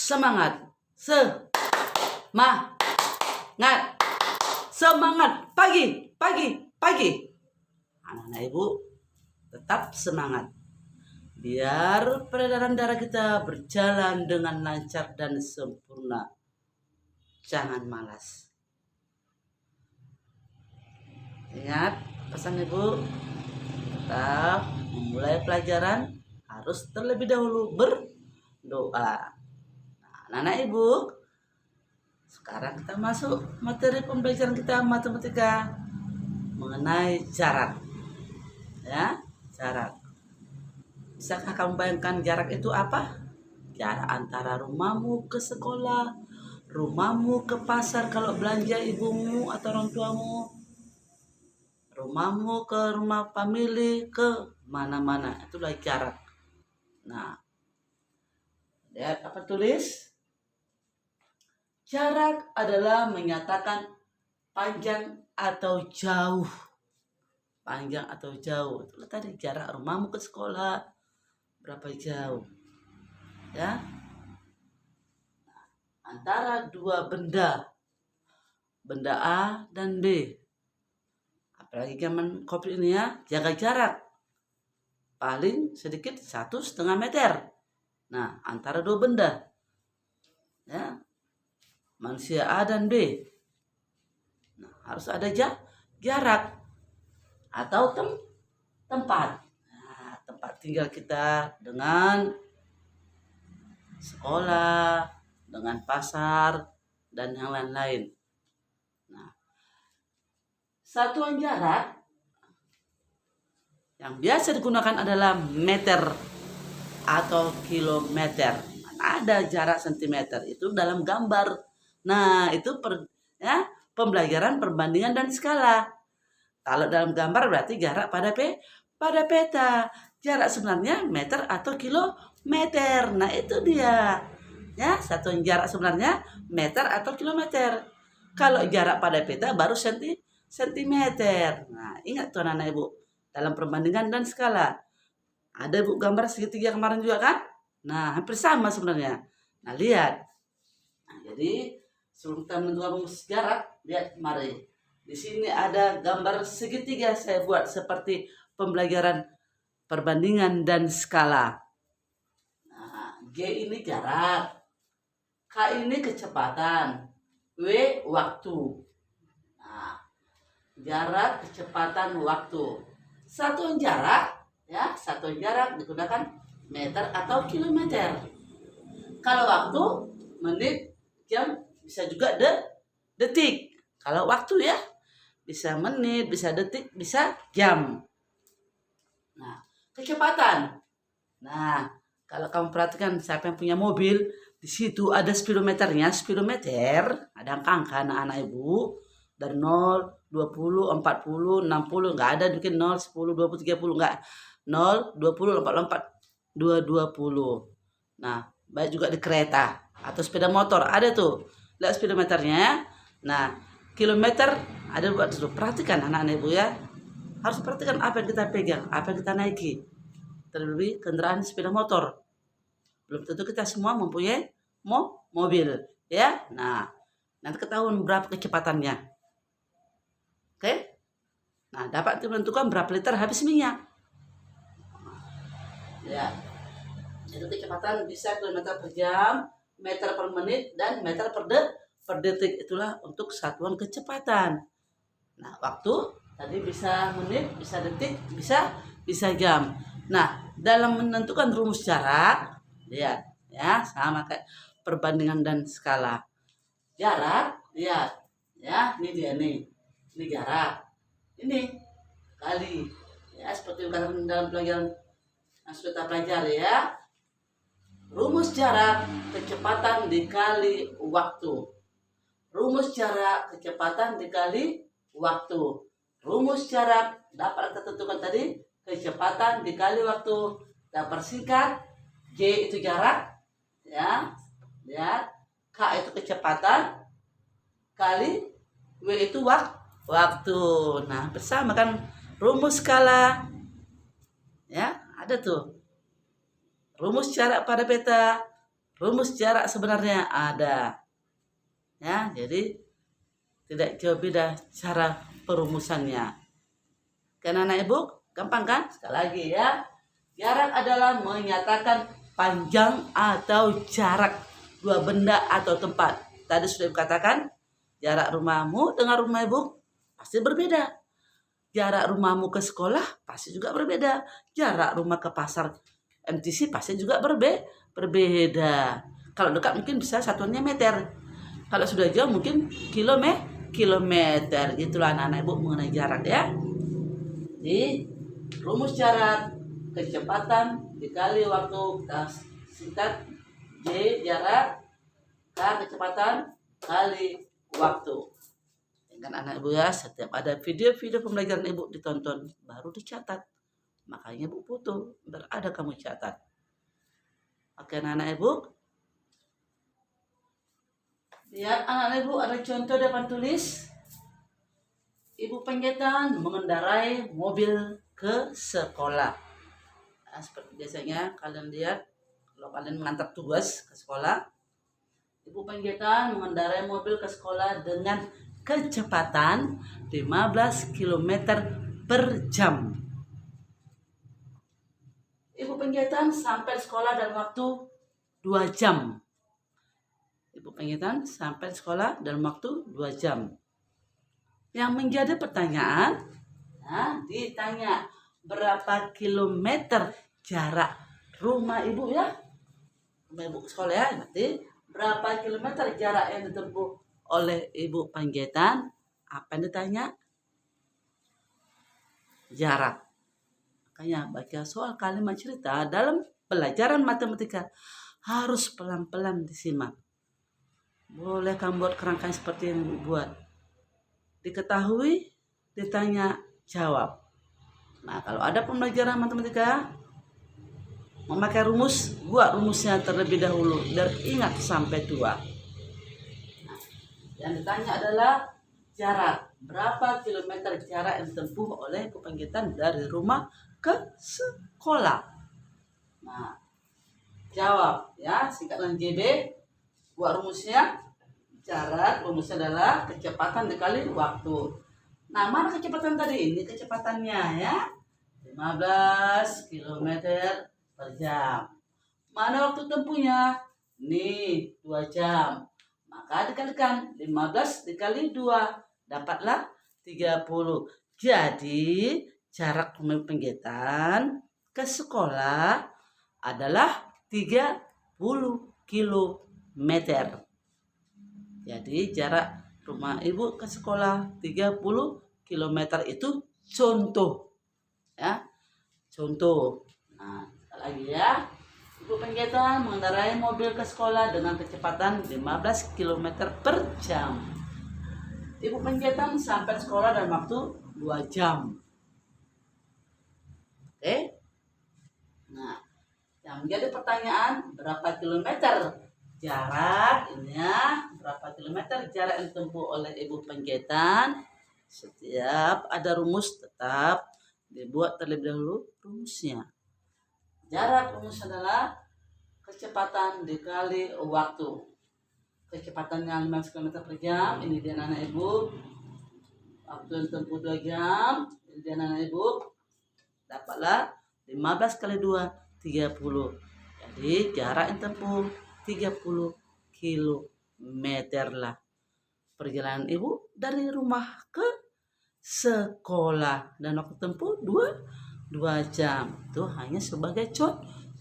Semangat. Semangat. Semangat. Pagi. Anak-anak ibu, tetap semangat. Biar peredaran darah kita berjalan dengan lancar dan sempurna. Jangan malas. Ingat pesan ibu, tetap memulai pelajaran harus terlebih dahulu berdoa. Anak-anak ibu, sekarang kita masuk materi pembelajaran kita matematika mengenai jarak. Ya, jarak. Bisakah kamu bayangkan jarak itu apa? Jarak antara rumahmu ke sekolah, rumahmu ke pasar kalau belanja ibumu atau orang tuamu, rumahmu ke rumah family, ke mana-mana. Itulah jarak. Nah, lihat apa tulis? Jarak adalah menyatakan panjang atau jauh. Panjang atau jauh. Itulah tadi jarak rumahmu ke sekolah berapa jauh. Ya. Antara dua benda. Benda A dan B. Apalagi zaman COVID ini ya, jaga jarak. Paling sedikit 1,5 meter. Nah, antara dua benda. Ya. Manusia A dan B. Nah, harus ada jarak atau tempat. Nah, tempat tinggal kita dengan sekolah, dengan pasar, dan yang lain-lain. Nah, satuan jarak yang biasa digunakan adalah meter atau kilometer. Ada jarak sentimeter itu dalam gambar. Nah, itu pembelajaran perbandingan dan skala. Kalau dalam gambar berarti jarak pada peta. Jarak sebenarnya meter atau kilometer. Nah, itu dia. Ya, satuan jarak sebenarnya meter atau kilometer. Kalau jarak pada peta baru sentimeter. Nah, ingat tuh anak-anak ibu, dalam perbandingan dan skala. Ada ibu gambar segitiga kemarin juga kan? Nah, hampir sama sebenarnya. Nah, lihat. Nah, jadi sebelum kita menentukan rumus jarak, lihat mari. Di sini ada gambar segitiga saya buat seperti pembelajaran perbandingan dan skala. Nah, G ini jarak, K ini kecepatan, W waktu. Nah, jarak, kecepatan, waktu. Satuan jarak digunakan meter atau kilometer. Kalau waktu, menit, jam, bisa juga detik. Kalau waktu ya, bisa menit, bisa detik, bisa jam. Nah, kecepatan. Nah, kalau kamu perhatikan siapa yang punya mobil, di situ ada speedometernya. Speedometer, ada angka anak-anak ibu. Dari 0, 20, 40, 60, nggak ada bikin 0, 10, 20, 30, nggak. 0, 20, 44, 220. Nah, baik juga di kereta atau sepeda motor, ada tuh. Lihat speedometernya. Nah, kilometer ada buat dulu. Perhatikan anak-anak ibu ya. Harus perhatikan apa yang kita pegang, apa yang kita naiki. Terlebih kendaraan sepeda motor. Belum tentu kita semua mempunyai mobil, ya. Nah, nanti ketahuan berapa kecepatannya. Oke? Nah, dapat menentukan berapa liter habis minyak. Ya. Itu kecepatan bisa kilometer per jam, meter per menit, dan meter per detik. Itulah untuk satuan kecepatan. Nah, waktu tadi bisa menit, bisa detik, bisa jam. Nah, dalam menentukan rumus jarak, lihat ya, sama kayak perbandingan dan skala. Jarak, lihat ya, ini dia nih. Ini jarak. Ini kali. Ya, seperti dalam pelajaran yang sudah kita pelajari ya. Rumus jarak, kecepatan dikali waktu. Rumus jarak, kecepatan dikali waktu. Rumus jarak dapat kita tentukan tadi, kecepatan dikali waktu. Dapat singkat, J itu jarak, ya, K itu kecepatan, kali W itu waktu. Nah, bersama kan rumus skala, ya, ada tuh. Rumus jarak pada peta, rumus jarak sebenarnya ada. Ya, jadi tidak jauh beda cara perumusannya. Karena anak ibu, gampang kan? Sekali lagi ya. Jarak adalah menyatakan panjang atau jarak dua benda atau tempat. Tadi sudah dikatakan, jarak rumahmu dengan rumah ibu pasti berbeda. Jarak rumahmu ke sekolah pasti juga berbeda. Jarak rumah ke pasar MTC pasti juga berbeda. Kalau dekat mungkin bisa satuannya meter. Kalau sudah jauh mungkin kilometer. Itulah anak-anak ibu mengenai jarak ya. Di rumus jarak, kecepatan dikali waktu, kita singkat J jarak, K kecepatan kali waktu. Dengan anak ibu ya, setiap ada video-video pembelajaran ibu ditonton baru dicatat, makanya ibu foto berada kamu catat. Oke anak ibu, lihat anak ibu ada contoh depan tulis. Ibu Penggeta mengendarai mobil ke sekolah. Nah, seperti biasanya kalian lihat kalau kalian mengantar tugas ke sekolah, Ibu Penggeta mengendarai mobil ke sekolah dengan kecepatan 15 km per jam. Ibu Penggeta sampai sekolah dalam waktu 2 jam. Ibu Penggeta sampai sekolah dalam waktu 2 jam. Yang menjadi pertanyaan, ditanya berapa kilometer jarak rumah ibu ya? Rumah ibu ke sekolah ya, nanti berapa kilometer jarak yang ditempuh oleh Ibu Panggetan? Apa yang ditanya? Jarak. Makanya baca soal kalimat cerita dalam pelajaran matematika harus pelan-pelan disimak. Boleh kamu buat kerangka seperti yang ibu buat. Diketahui, ditanya, jawab. Nah, kalau ada pembelajaran matematika memakai rumus, buat rumusnya terlebih dahulu dan ingat sampai tua. Nah, yang ditanya adalah jarak. Berapa kilometer jarak yang ditempuh oleh Ibu Panggitan dari rumah ke sekolah? Nah, jawab ya, singkatan JB. Buat rumusnya, jarak rumusnya adalah kecepatan dikali waktu. Nah, mana kecepatan tadi? Ini kecepatannya ya. 15 km per jam. Mana waktu tempuhnya? Nih, 2 jam. Maka dikalikan 15 dikali 2, dapatlah 30. Jadi, jarak rumah Penggetan ke sekolah adalah 30 km. Jadi, jarak rumah ibu ke sekolah 30 km itu contoh. Ya, contoh. Nah, lagi ya. Ibu Penggetan mengendarai mobil ke sekolah dengan kecepatan 15 km per jam. Ibu Penggetan sampai sekolah dalam waktu 2 jam. Oke? Nah, yang menjadi pertanyaan, berapa kilometer jarak ini ya? Berapa kilometer jarak yang ditempuh oleh Ibu Penggetan? Setiap ada rumus tetap dibuat terlebih dahulu rumusnya. Jarak rumus adalah kecepatan dikali waktu. Kecepatannya 15 km per jam, ini dia anak ibu. Waktu yang tempuh 2 jam, ini dia anak ibu. Dapatlah 15 kali 2, 30. Jadi jarak yang tempuh 30 km lah. Perjalanan ibu dari rumah ke sekolah dan waktu tempuh 2 jam. Itu hanya sebagai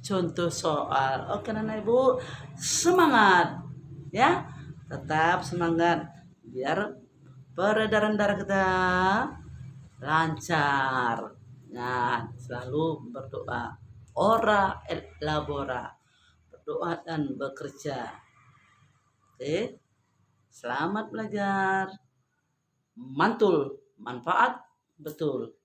contoh soal. Oke anak ibu, semangat ya, tetap semangat biar peredaran darah kita lancar. Nah, selalu berdoa, ora et labora, berdoa dan bekerja. Oke, selamat belajar, mantul, manfaat betul.